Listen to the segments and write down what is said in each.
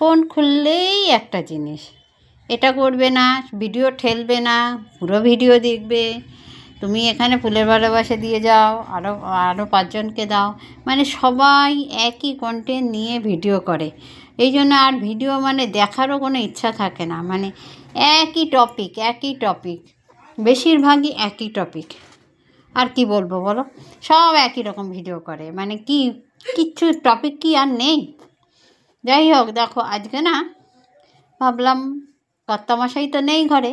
Phone খুললেই একটা জিনিস, এটা করবে না, ভিডিও ঠেলবে না, পুরো ভিডিও দেখবে। তুমি এখানে ফুলের ভালোবাসা দিয়ে যাও, আরও 5 জনকে দাও, মানে সবাই একই কন্টেন্ট নিয়ে ভিডিও করে। এই জন্য আর ভিডিও মানে দেখারও কোনো ইচ্ছা থাকে না। মানে একই টপিক, বেশিরভাগই একই টপিক। আর কি বলবো বলো, সব একই রকম ভিডিও করে, মানে কিচ্ছু টপিক কি আর নেই। যাই হোক, দেখো আজকে না ভাবলাম কর্তামশাই তো নেই ঘরে,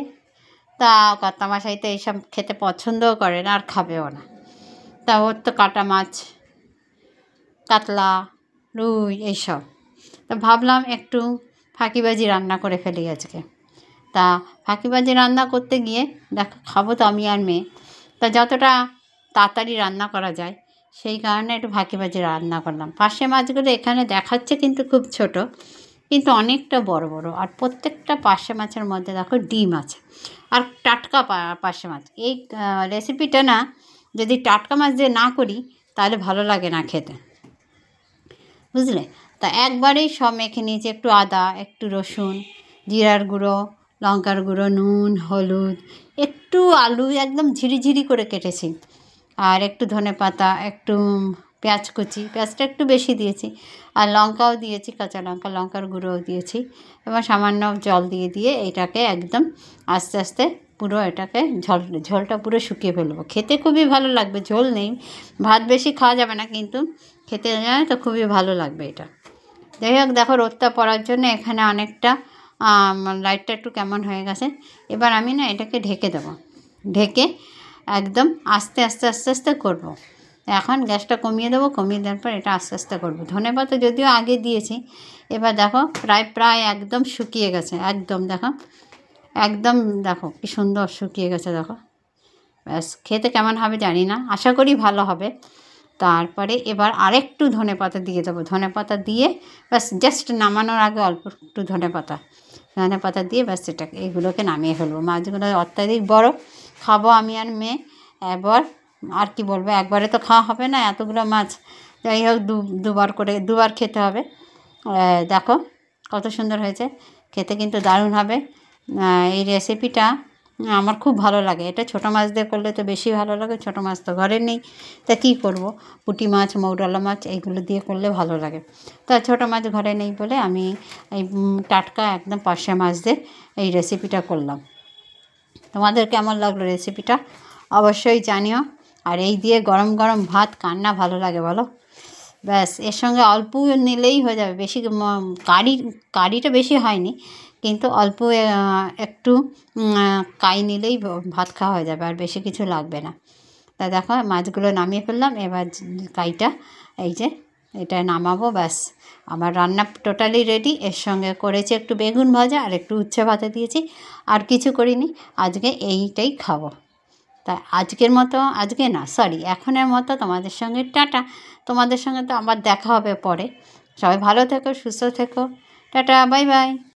তা কর্তামশাই তো এইসব খেতে পছন্দও করে না আর খাবেও না। তা ওর তো কাটা মাছ, কাতলা, রুই এইসব। তা ভাবলাম একটু ফাঁকিবাজি রান্না করে ফেলি আজকে। তা ফাঁকিবাজি রান্না করতে গিয়ে দেখো, খাবো তো আমি আর মেয়ে, তা যতটা তাড়াতাড়ি রান্না করা যায় সেই কারণে একটু ফাঁকিবাজি রান্না করলাম। পার্শে মাছগুলো এখানে দেখাচ্ছে কিন্তু খুব ছোট, কিন্তু অনেকটা বড় বড়। আর প্রত্যেকটা পার্শে মাছের মধ্যে দেখো ডিম আছে, আর টাটকা পার্শে মাছ। এই রেসিপিটা না যদি টাটকা মাছ দিয়ে না করি তাহলে ভালো লাগে না খেতে, বুঝলে। তা একবারেই সব মেখে নিয়েছি, একটু আদা, একটু রসুন, জিরার গুঁড়ো, লঙ্কার গুঁড়ো, নুন, হলুদ, একটু আলু একদম ঝিরিঝিরি করে কেটেছি, আর একটু ধনেপাতা, একটু পেঁয়াজ কুচি, পেঁয়াজটা একটু বেশি দিয়েছি, আর লঙ্কাও দিয়েছি, কাঁচা লঙ্কা, লঙ্কার গুঁড়োও দিয়েছি, এবং সামান্য জল দিয়ে এটাকে একদম আস্তে আস্তে পুরো এটাকে ঝোলটা পুরো শুকিয়ে ফেলবো। খেতে খুবই ভালো লাগবে, ঝোল নেই, ভাত বেশি খাওয়া যাবে না, কিন্তু খেতে জানে তো খুবই ভালো লাগবে এটা। যাই হোক, দেখো রোদটা পড়ার জন্য এখানে অনেকটা লাইটটা একটু কেমন হয়ে গেছে। এবার আমি না এটাকে ঢেকে দেবো, ঢেকে একদম আস্তে আস্তে করব। এখন গ্যাসটা কমিয়ে দেবো, কমিয়ে দেওয়ার পর এটা আস্তে আস্তে করবো। ধনেপাতা যদিও আগে দিয়েছি। এবার দেখো প্রায় একদম শুকিয়ে গেছে, একদম দেখো কি সুন্দর শুকিয়ে গেছে, দেখো। ব্যাস, খেতে কেমন হবে জানি না, আশা করি ভালো হবে। তারপরে এবার আরেকটু ধনেপাতা দিয়ে দেবো, ধনেপাতা দিয়ে ব্যাস জাস্ট নামানোর আগে অল্প একটু ধনেপাতা দিয়ে ব্যাস এটাকে এইগুলোকে নামিয়ে ফেলবো। মাছগুলো অত্যাধিক বড়, খাবো আমি আর মেয়ে। এবার আর কি বলবো, একবারে তো খাওয়া হবে না এতগুলো মাছ। যাই হোক, দুবার খেতে হবে। দেখো কত সুন্দর হয়েছে, খেতে কিন্তু দারুণ হবে। এই রেসিপিটা আমার খুব ভালো লাগে। এটা ছোটো মাছ দিয়ে করলে তো বেশি ভালো লাগে, ছোটো মাছ তো ঘরে নেই, তা কী করব, পুঁটি মাছ, মৌরলা মাছ এইগুলো দিয়ে করলে ভালো লাগে। তা ছোটো মাছ ঘরে নেই বলে আমি এই টাটকা একদম পার্শে মাছ দিয়ে এই রেসিপিটা করলাম। তোমাদের কেমন লাগলো রেসিপিটা অবশ্যই জানিও। আর এই দিয়ে গরম গরম ভাত কার না ভালো লাগে বলো। ব্যাস, এর সঙ্গে অল্প নিলেই হয়ে যাবে, বেশি কারিটা বেশি হয়নি, কিন্তু অল্প একটু কাই নিলেই ভাত খাওয়া হয়ে যাবে, আর বেশি কিছু লাগবে না। তা দেখো মাছগুলো নামিয়ে ফেললাম, এবার কাইটা এই যে এটা নামাবো। ব্যাস, আমার রান্না টোটালি রেডি। এর সঙ্গে করেছি একটু বেগুন ভাজা আর একটু উচ্ছে ভাজা দিয়েছি, আর কিছু করিনি। আজকে এইটাই খাবো। তা এখনের মতো তোমাদের সঙ্গে টাটা। তোমাদের সঙ্গে তো আবার দেখা হবে পরে। সবাই ভালো থেকো, সুস্থ থেকো, টাটা, বাই বাই।